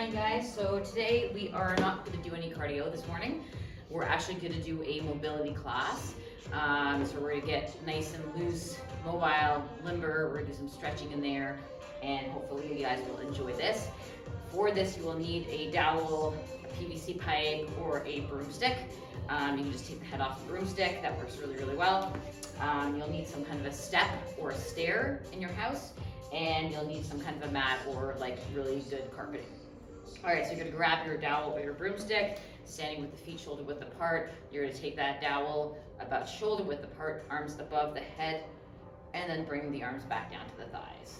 morning, guys. So today we are not going to do any cardio this morning. We're actually going to do a mobility class. So we're going to get nice and loose, mobile, limber. We're going to do some stretching in there, and hopefully you guys will enjoy this. For this, you will need a dowel, a PVC pipe, or a broomstick. You can just take the head off the broomstick. That works really, really well. You'll need some kind of a step or a stair in your house, and you'll need some kind of a mat or like really good carpeting. All right, so you're gonna grab your dowel or your broomstick, standing with the feet shoulder width apart. You're gonna take that dowel about shoulder width apart, arms above the head, and then bring the arms back down to the thighs.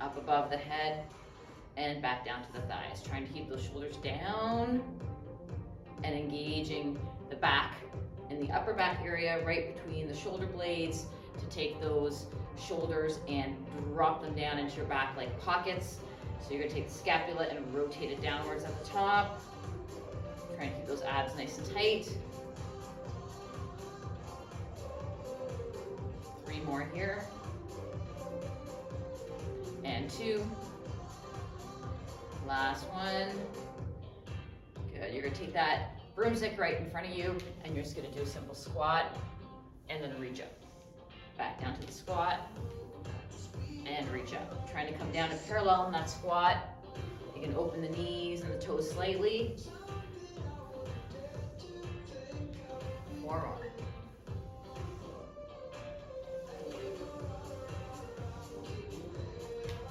Up above the head and back down to the thighs. Trying to keep those shoulders down and engaging the back and the upper back area right between the shoulder blades to take those shoulders and drop them down into your back like pockets. So you're gonna take the scapula and rotate it downwards at the top. Try and keep those abs nice and tight. 3 more here. And 2. Last one. Good, you're gonna take that broomstick right in front of you and you're just gonna do a simple squat and then reach up. Back down to the squat and reach up. Trying to come down and parallel in that squat. You can open the knees and the toes slightly. 4 more.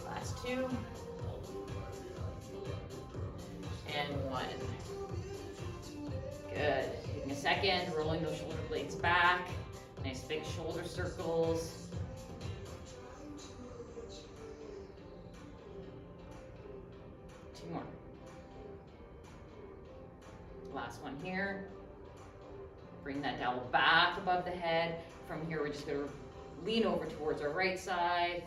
Last 2. And 1. Good. Taking a second, rolling those shoulder blades back. Nice big shoulder circles. 2 more. Last one here. Bring that dowel back above the head. From here, we're just going to lean over towards our right side.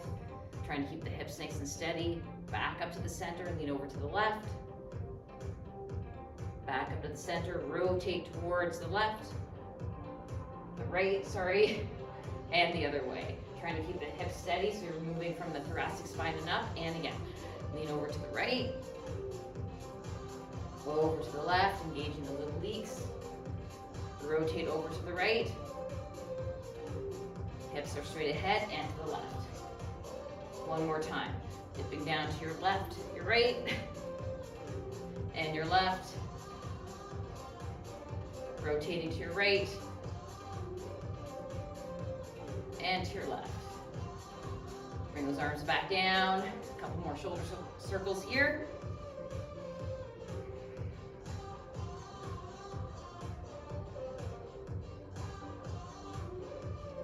Trying to keep the hips nice and steady. Back up to the center and lean over to the left. Back up to the center, rotate towards the left. The right, sorry. And the other way. Trying to keep the hips steady so you're moving from the thoracic spine and up. And again, lean over to the right. Over to the left, engaging the little obliques. Rotate over to the right. Hips are straight ahead and to the left. One more time. Dipping down to your left, your right, and your left. Rotating to your right and to your left. Bring those arms back down. A couple more shoulder circles here.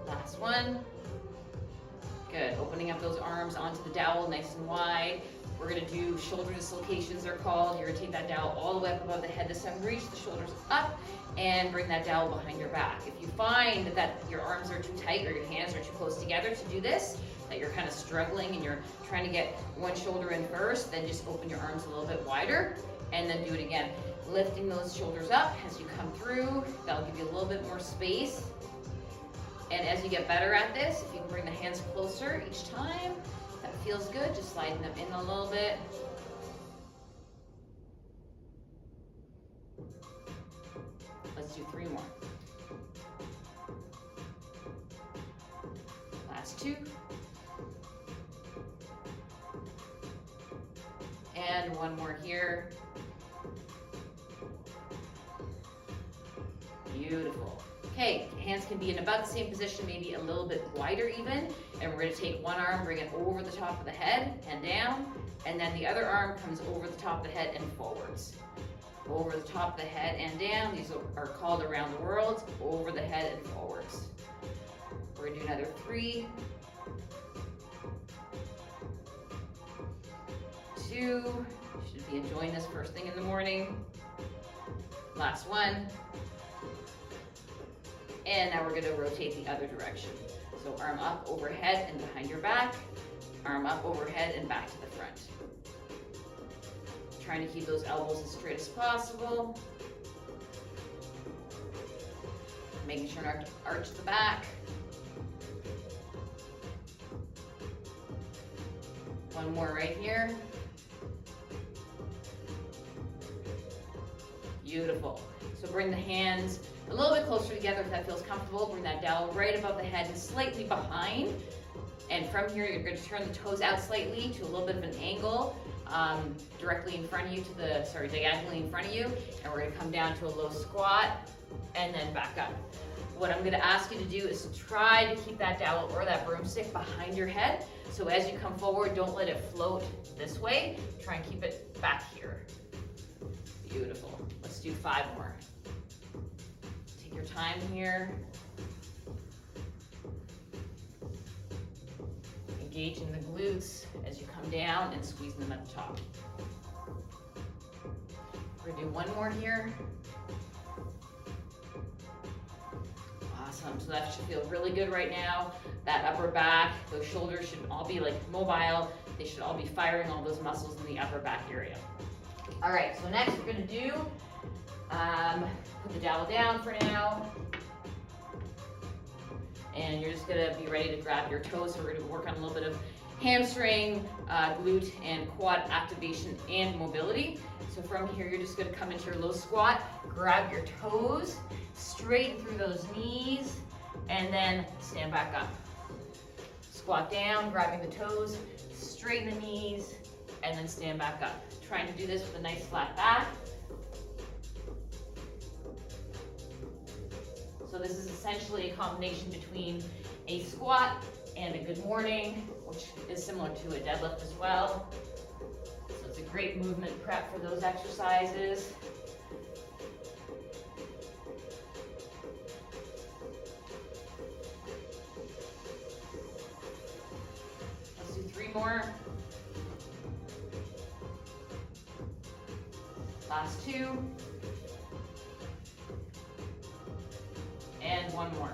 Last one. Good. Opening up those arms onto the dowel nice and wide. We're going to do shoulder dislocations, they're called. You're going to take that dowel all the way up above the head. This time, reach the shoulders up and bring that dowel behind your back. If you find that your arms are too tight or your hands are too close together to do this, that you're kind of struggling and you're trying to get one shoulder in first, then just open your arms a little bit wider and then do it again. Lifting those shoulders up as you come through. That'll give you a little bit more space. And as you get better at this, if you can bring the hands closer each time, that feels good. Just sliding them in a little bit. Let's do 3 more. Last 2. And 1 more here. Beautiful. Okay, hands can be in about the same position, maybe a little bit wider even. And we're going to take one arm, bring it over the top of the head and down. And then the other arm comes over the top of the head and forwards. Over the top of the head and down. These are called around the world. Over the head and forwards. We're going to do another 3. 2. You should be enjoying this first thing in the morning. Last 1. And now we're going to rotate the other direction. So arm up, overhead, and behind your back. Arm up, overhead, and back to the front. Trying to keep those elbows as straight as possible. Making sure not to arch the back. One more right here. Beautiful. So bring the hands a little bit closer together if that feels comfortable. Bring that dowel right above the head and slightly behind. And from here, you're going to turn the toes out slightly to a little bit of an angle, directly in front of you diagonally in front of you. And we're going to come down to a low squat and then back up. What I'm going to ask you to do is to try to keep that dowel or that broomstick behind your head. So as you come forward, don't let it float this way. Try and keep it back here. Beautiful. Let's do 5 more. Take your time here. Engaging the glutes as you come down and squeezing them at the top. We're going to do 1 more here. Awesome. So that should feel really good right now. That upper back, those shoulders should all be like mobile. They should all be firing all those muscles in the upper back area. All right, so next we're going to do, put the dowel down for now. And you're just going to be ready to grab your toes. So we're going to work on a little bit of hamstring, glute, and quad activation and mobility. So from here, you're just going to come into your low squat, grab your toes, straighten through those knees, and then stand back up. Squat down, grabbing the toes, straighten the knees, and then stand back up. Trying to do this with a nice flat back. So this is essentially a combination between a squat and a good morning, which is similar to a deadlift as well. So it's a great movement prep for those exercises. Let's do 3 more. Last 2. And 1 more.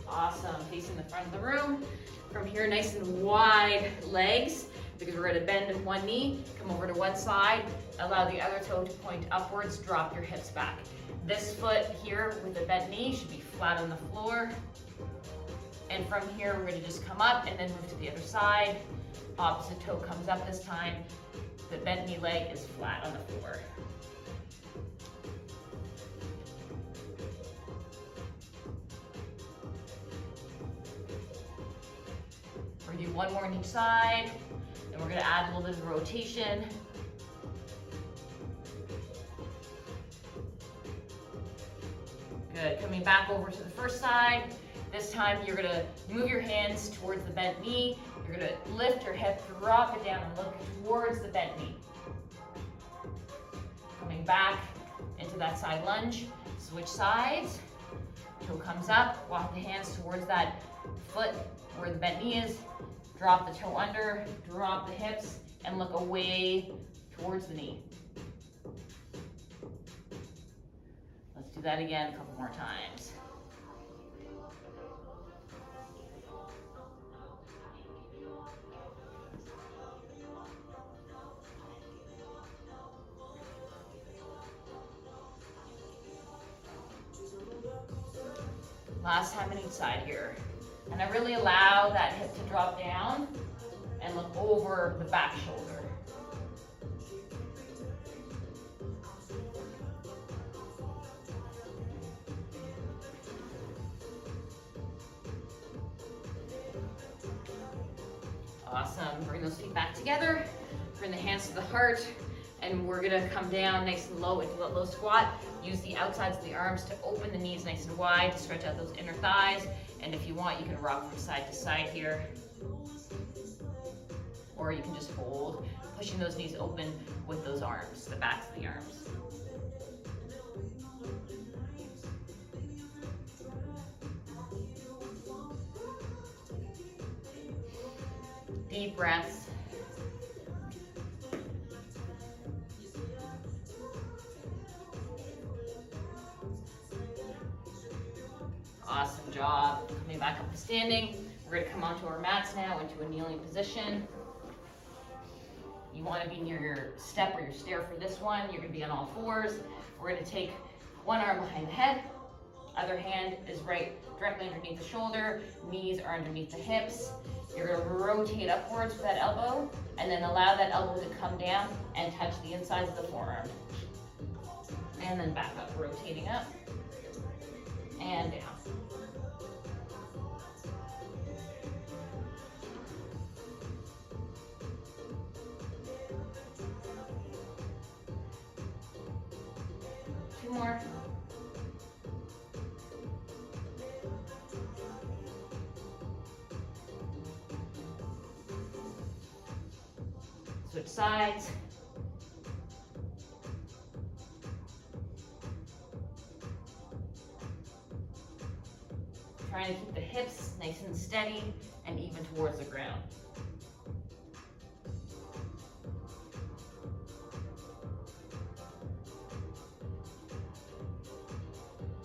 Awesome. Facing the front of the room. From here, nice and wide legs, because we're going to bend in one knee, come over to one side, allow the other toe to point upwards, drop your hips back. This foot here with the bent knee should be flat on the floor. And from here, we're going to just come up and then move to the other side. Opposite toe comes up this time. The bent knee leg is flat on the floor. We're going to do 1 more on each side, and we're going to add a little bit of rotation. Good. Coming back over to the first side. This time you're going to move your hands towards the bent knee. You're going to lift your hip, drop it down, and look towards the bent knee. Coming back into that side lunge. Switch sides. Toe comes up. Walk the hands towards that foot where the bent knee is. Drop the toe under, drop the hips, and look away towards the knee. Let's do that again a couple more times. Last time on each side here. And I really allow that hip to drop down and look over the back shoulder. Awesome. Bring those feet back together. Bring the hands to the heart. And we're going to come down nice and low into that low squat. Use the outsides of the arms to open the knees nice and wide to stretch out those inner thighs. And if you want, you can rock from side to side here. Or you can just hold, pushing those knees open with those arms, the backs of the arms. Deep breaths. Awesome job. Coming back up to standing. We're going to come onto our mats now into a kneeling position. You want to be near your step or your stair for this one. You're going to be on all fours. We're going to take one arm behind the head. Other hand is right directly underneath the shoulder, knees are underneath the hips. You're gonna rotate upwards with that elbow, and then allow that elbow to come down and touch the insides of the forearm. And then back up, rotating up and down. Two more. Switch sides. Trying to keep the hips nice and steady and even towards the ground.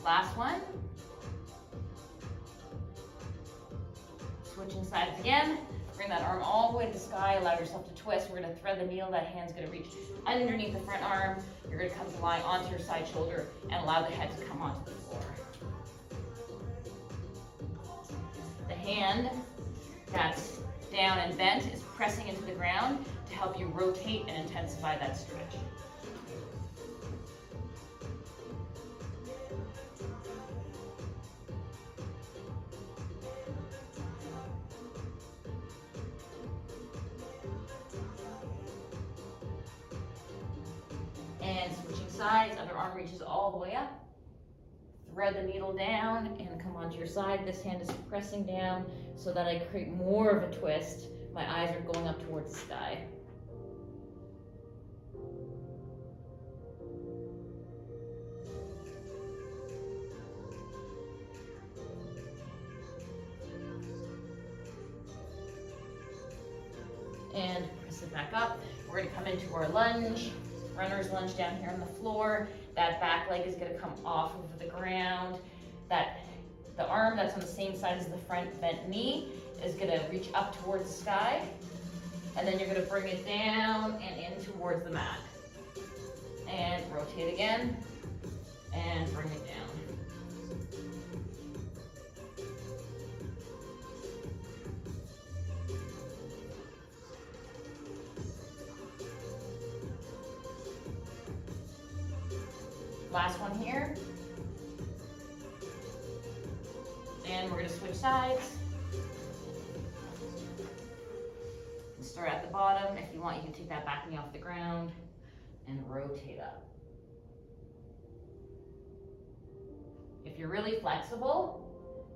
Last one. Switching sides again. Bring that arm all the way to the sky. Allow yourself to twist. We're going to thread the needle. That hand's going to reach underneath the front arm. You're going to come to lie onto your side shoulder and allow the head to come onto the floor. The hand that's down and bent is pressing into the ground to help you rotate and intensify that stretch. And switching sides, other arm reaches all the way up. Thread the needle down and come onto your side. This hand is pressing down so that I create more of a twist. My eyes are going up towards the sky. And press it back up. We're going to come into our lunge. Runner's lunge down here on the floor. That back leg is going to come off of the ground. The arm that's on the same side as the front bent knee is going to reach up towards the sky. And then you're going to bring it down and in towards the mat. And rotate again. And bring it down. Last one here. And we're going to switch sides. Start at the bottom. If you want, you can take that back knee off the ground and rotate up. If you're really flexible,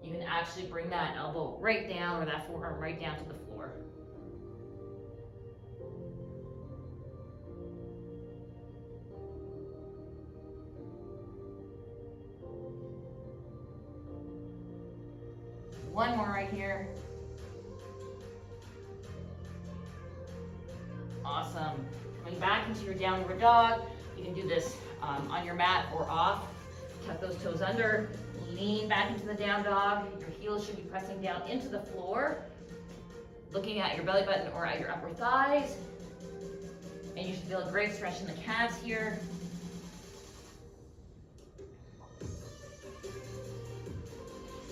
you can actually bring that elbow right down or that forearm right down to the floor. One more right here. Awesome. Coming back into your downward dog. You can do this on your mat or off. Tuck those toes under. Lean back into the down dog. Your heels should be pressing down into the floor. Looking at your belly button or at your upper thighs. And you should feel a great stretch in the calves here.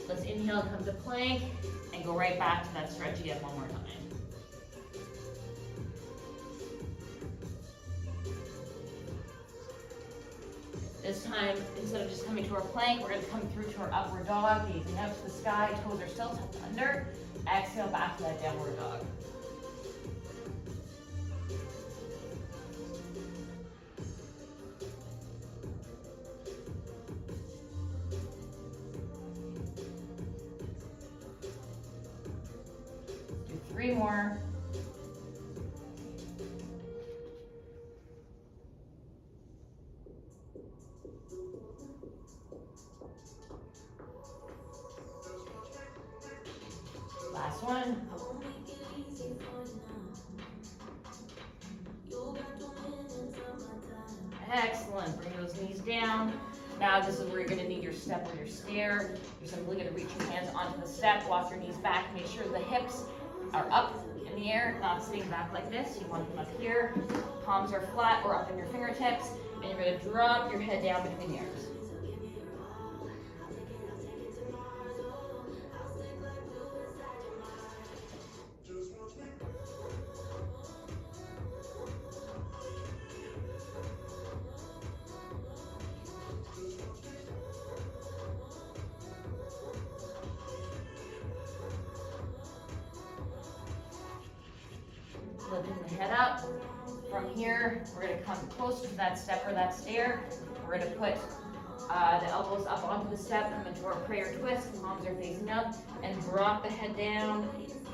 Let's inhale, come to plank, and go right back to that stretch again one more time. This time, instead of just coming to our plank, we're going to come through to our upward dog, gazing up to the sky, toes are still tucked under. Exhale back to that downward dog. Do 3 more. Last one. Excellent. Bring those knees down. Now this is where you're going to need your step or your stair. You're simply going to reach your hands onto the step, walk your knees back, make sure the hips are up in the air, not sitting back like this. You want them up here. Palms are flat or up in your fingertips, and you're going to drop your head down between the ears. lifting the head up. From here, we're gonna come close to that step or that stair. We're gonna put the elbows up onto the step, come into our prayer twist, palms are facing up, and drop the head down,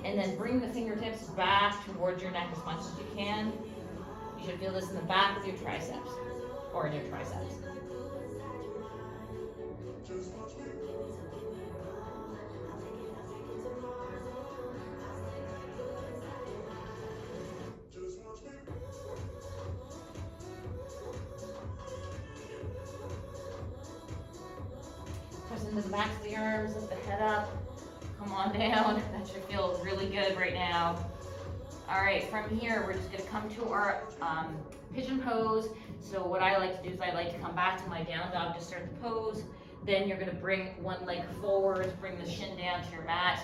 and then bring the fingertips back towards your neck as much as you can. You should feel this in the back of your triceps, or in your triceps. Press into the backs of the arms, lift the head up, come on down. That should feel really good right now. All right, from here, we're just gonna come to our pigeon pose. So what I like to do is I like to come back to my down dog to start the pose. Then you're gonna bring one leg forward, bring the shin down to your mat.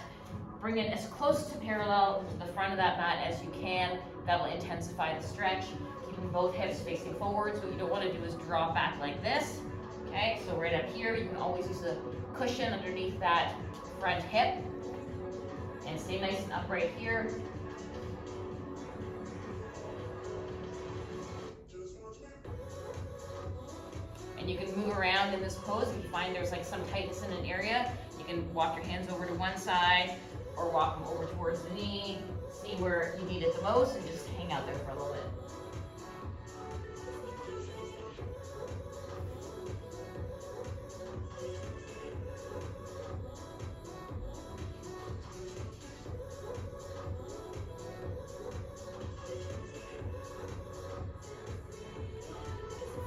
Bring it as close to parallel to the front of that mat as you can. That will intensify the stretch. Keeping both hips facing forwards. What you don't wanna do is drop back like this. Okay, so right up here, you can always use a cushion underneath that front hip. And stay nice and upright here. And you can move around in this pose. If you find there's like some tightness in an area, you can walk your hands over to one side or walk them over towards the knee. See where you need it the most and just hang out there for a little bit.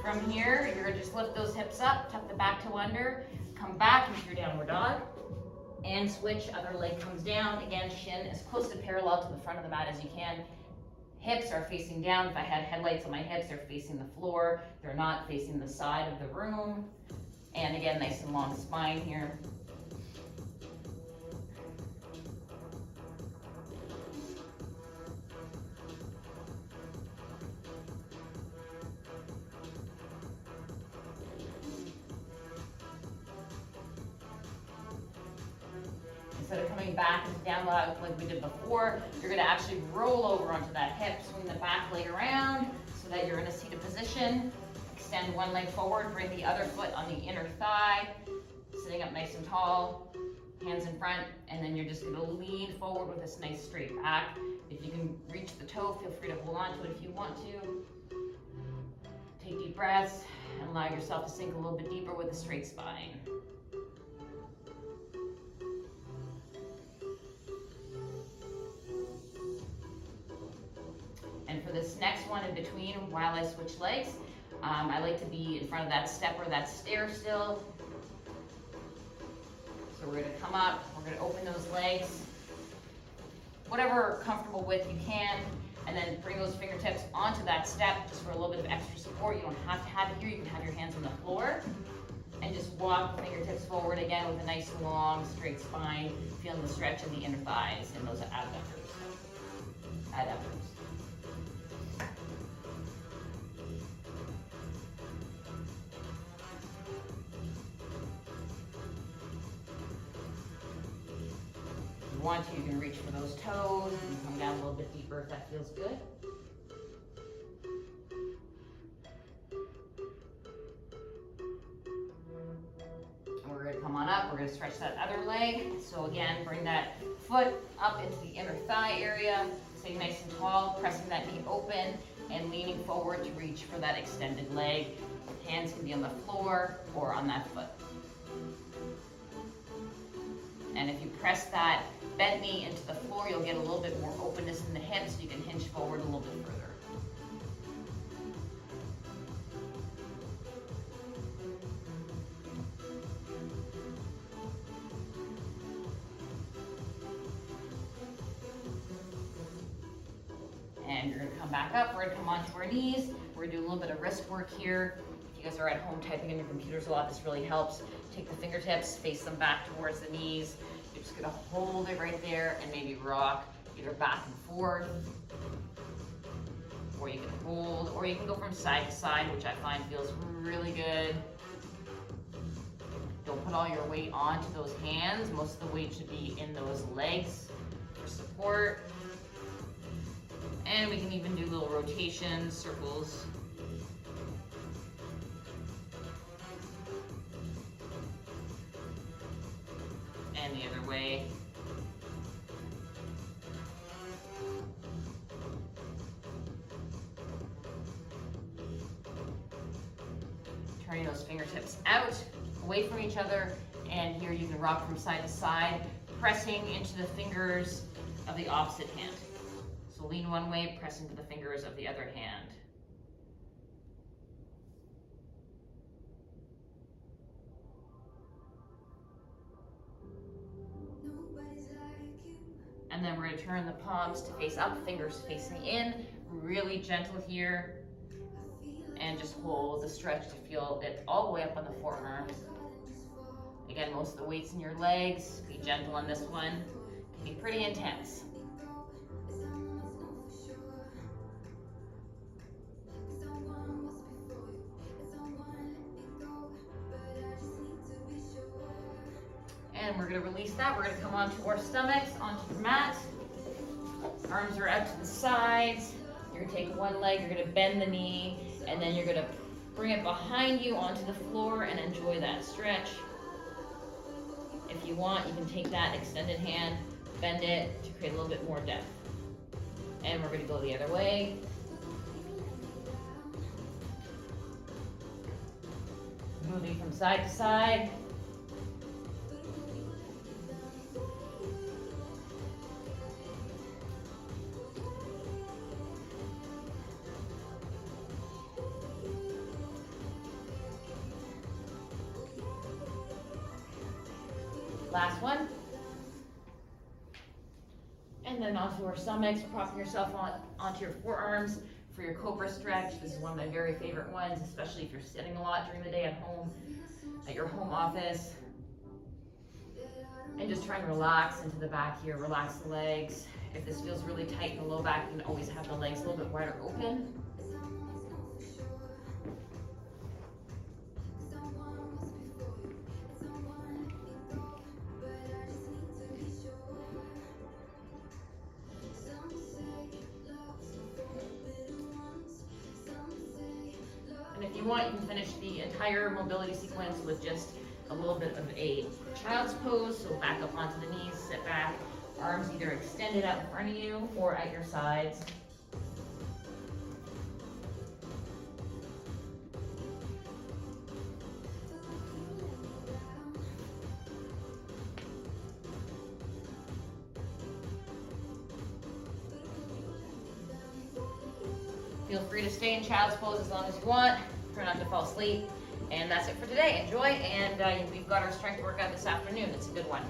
From here, you're gonna just lift those hips up, tuck the back toe under, come back into your downward dog, and switch, other leg comes down. Again, shin as close to parallel to the front of the mat as you can. Hips are facing down. If I had headlights on my hips, they're facing the floor. They're not facing the side of the room. And again, nice and long spine here. Instead of coming back into down dog like we did before, you're gonna actually roll over onto that hip, swing the back leg around so that you're in a seated position. Extend one leg forward, bring the other foot on the inner thigh, sitting up nice and tall, hands in front, and then you're just gonna lean forward with this nice straight back. If you can reach the toe, feel free to hold on to it if you want to. Take deep breaths and allow yourself to sink a little bit deeper with a straight spine. And for this next one in between, while I switch legs, I like to be in front of that step or that stair still. So we're gonna come up, we're gonna open those legs, whatever comfortable width you can, and then bring those fingertips onto that step just for a little bit of extra support. You don't have to have it here, you can have your hands on the floor. And just walk the fingertips forward again with a nice long straight spine, feeling the stretch in the inner thighs and those adductors. If you want to, you can reach for those toes and come down a little bit deeper if that feels good. And we're going to come on up, we're going to stretch that other leg. So again, bring that foot up into the inner thigh area, stay nice and tall, pressing that knee open and leaning forward to reach for that extended leg. Hands can be on the floor or on that foot. And if you press that bent knee into the floor, you'll get a little bit more openness in the hips. You can hinge forward a little bit further. And you're gonna come back up. We're gonna come onto our knees. We're gonna do a little bit of wrist work here. If you guys are at home typing on your computers a lot, this really helps. Take the fingertips, face them back towards the knees. You're just gonna hold it right there and maybe rock either back and forth, or you can hold, or you can go from side to side, which I find feels really good. Don't put all your weight onto those hands. Most of the weight should be in those legs for support. And we can even do little rotations, circles. And the other way. Turning those fingertips out, away from each other, and here you can rock from side to side, pressing into the fingers of the opposite hand. So lean one way, press into the fingers of the other hand. And then we're going to turn the palms to face up, fingers facing in, really gentle here. And just hold the stretch to feel it all the way up on the forearms. Again, most of the weight's in your legs. Be gentle on this one. It can be pretty intense. And we're going to release that. We're going to come onto our stomachs, onto the mat. Arms are out to the sides. You're going to take one leg, you're going to bend the knee, and then you're going to bring it behind you onto the floor and enjoy that stretch. If you want, you can take that extended hand, bend it to create a little bit more depth. And we're going to go the other way. Moving from side to side. Last one. And then onto our stomachs, propping yourself onto your forearms for your cobra stretch. This is one of my very favorite ones, especially if you're sitting a lot during the day at home, at your home office. And just try and relax into the back here, relax the legs. If this feels really tight in the low back, you can always have the legs a little bit wider open. If you want, you can finish the entire mobility sequence with just a little bit of a child's pose. So back up onto the knees, sit back, arms either extended out in front of you or at your sides. Feel free to stay in child's pose as long as you want. Try not to fall asleep. And that's it for today. Enjoy, and we've got our strength workout this afternoon. It's a good one.